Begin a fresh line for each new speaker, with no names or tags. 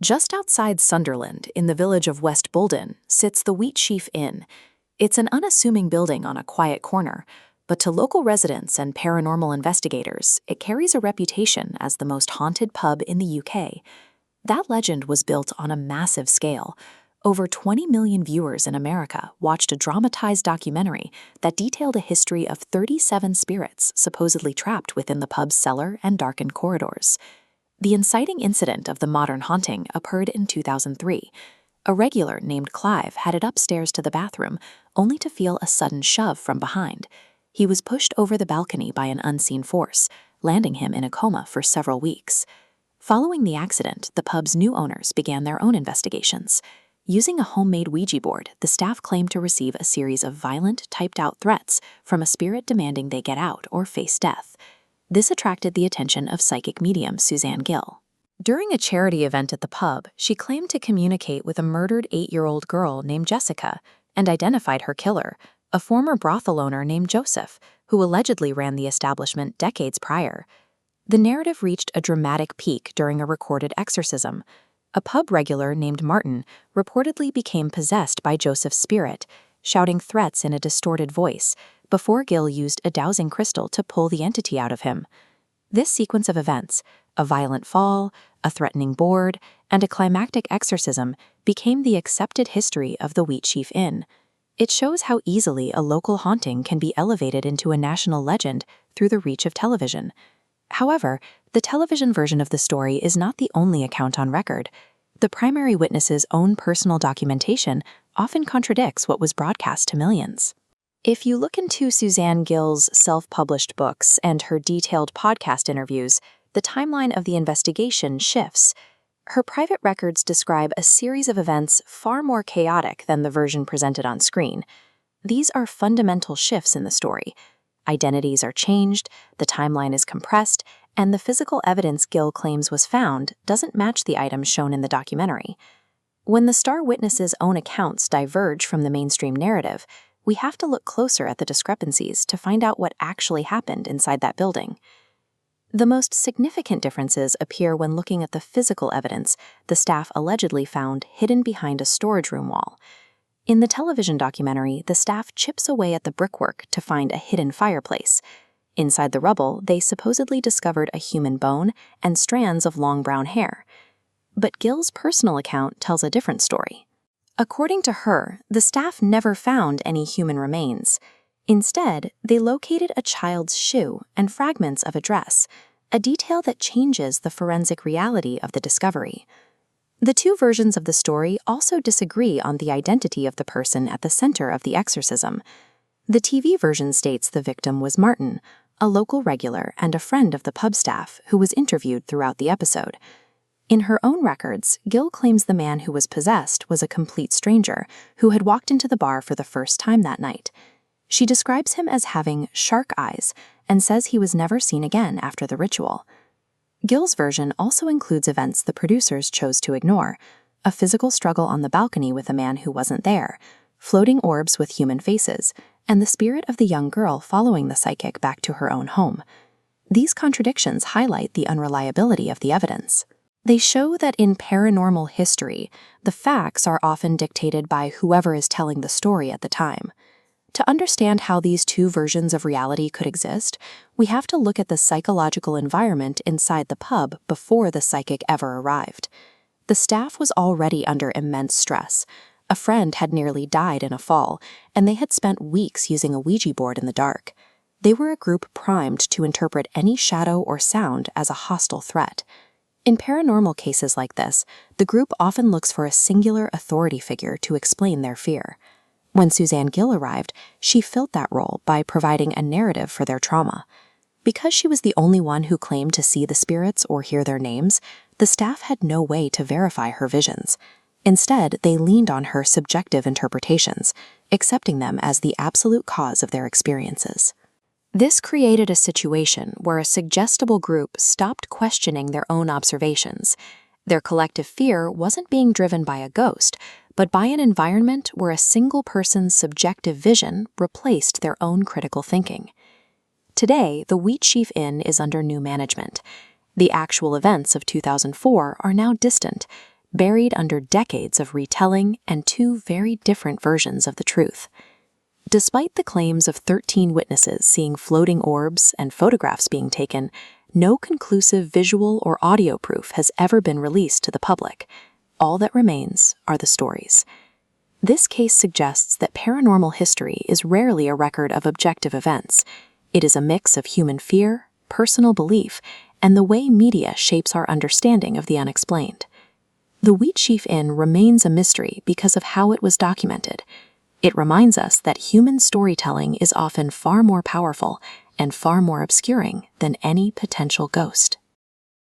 Just outside Sunderland, in the village of West Bolden, sits the Wheatsheaf Inn. It's an unassuming building on a quiet corner, but to local residents and paranormal investigators, it carries a reputation as the most haunted pub in the UK. That legend was built on a massive scale. Over 20 million viewers in America watched a dramatized documentary that detailed a history of 37 spirits supposedly trapped within the pub's cellar and darkened corridors. The inciting incident of the modern haunting occurred in 2003. A regular named Clive headed upstairs to the bathroom, only to feel a sudden shove from behind. He was pushed over the balcony by an unseen force, landing him in a coma for several weeks. Following the accident, the pub's new owners began their own investigations. Using a homemade Ouija board, the staff claimed to receive a series of violent, typed-out threats from a spirit demanding they get out or face death. This attracted the attention of psychic medium Suzanne Gill. During a charity event at the pub, she claimed to communicate with a murdered 8-year-old girl named Jessica and identified her killer, a former brothel owner named Joseph, who allegedly ran the establishment decades prior. The narrative reached a dramatic peak during a recorded exorcism. A pub regular named Martin reportedly became possessed by Joseph's spirit, shouting threats in a distorted voice, before Gill used a dowsing crystal to pull the entity out of him. This sequence of events, a violent fall, a threatening board, and a climactic exorcism, became the accepted history of the Wheatsheaf Inn. It shows how easily a local haunting can be elevated into a national legend through the reach of television. However, the television version of the story is not the only account on record. The primary witness's own personal documentation often contradicts what was broadcast to millions. If you look into Suzanne Gill's self-published books and her detailed podcast interviews, the timeline of the investigation shifts. Her private records describe a series of events far more chaotic than the version presented on screen. These are fundamental shifts in the story. Identities are changed, the timeline is compressed, and the physical evidence Gill claims was found doesn't match the items shown in the documentary. When the star witness's own accounts diverge from the mainstream narrative, we have to look closer at the discrepancies to find out what actually happened inside that building. The most significant differences appear when looking at the physical evidence the staff allegedly found hidden behind a storage room wall. In the television documentary, the staff chips away at the brickwork to find a hidden fireplace. Inside the rubble, they supposedly discovered a human bone and strands of long brown hair. But Gill's personal account tells a different story. According to her, the staff never found any human remains. Instead, they located a child's shoe and fragments of a dress, a detail that changes the forensic reality of the discovery. The two versions of the story also disagree on the identity of the person at the center of the exorcism. The TV version states the victim was Martin, a local regular and a friend of the pub staff who was interviewed throughout the episode. In her own records, Gill claims the man who was possessed was a complete stranger who had walked into the bar for the first time that night. She describes him as having shark eyes and says he was never seen again after the ritual. Gill's version also includes events the producers chose to ignore: a physical struggle on the balcony with a man who wasn't there, floating orbs with human faces, and the spirit of the young girl following the psychic back to her own home. These contradictions highlight the unreliability of the evidence. They show that in paranormal history, the facts are often dictated by whoever is telling the story at the time. To understand how these two versions of reality could exist, we have to look at the psychological environment inside the pub before the psychic ever arrived. The staff was already under immense stress. A friend had nearly died in a fall, and they had spent weeks using a Ouija board in the dark. They were a group primed to interpret any shadow or sound as a hostile threat. In paranormal cases like this, the group often looks for a singular authority figure to explain their fear. When Suzanne Gill arrived, she filled that role by providing a narrative for their trauma. Because she was the only one who claimed to see the spirits or hear their names, the staff had no way to verify her visions. Instead, they leaned on her subjective interpretations, accepting them as the absolute cause of their experiences. This created a situation where a suggestible group stopped questioning their own observations. Their collective fear wasn't being driven by a ghost, but by an environment where a single person's subjective vision replaced their own critical thinking. Today, the Wheatsheaf Inn is under new management. The actual events of 2004 are now distant. buried under decades of retelling and two very different versions of the truth. Despite the claims of 13 witnesses seeing floating orbs and photographs being taken, no conclusive visual or audio proof has ever been released to the public. All that remains are the stories. This case suggests that paranormal history is rarely a record of objective events. It is a mix of human fear, personal belief, and the way media shapes our understanding of the unexplained. The Wheatsheaf Inn remains a mystery because of how it was documented. It reminds us that human storytelling is often far more powerful and far more obscuring than any potential ghost.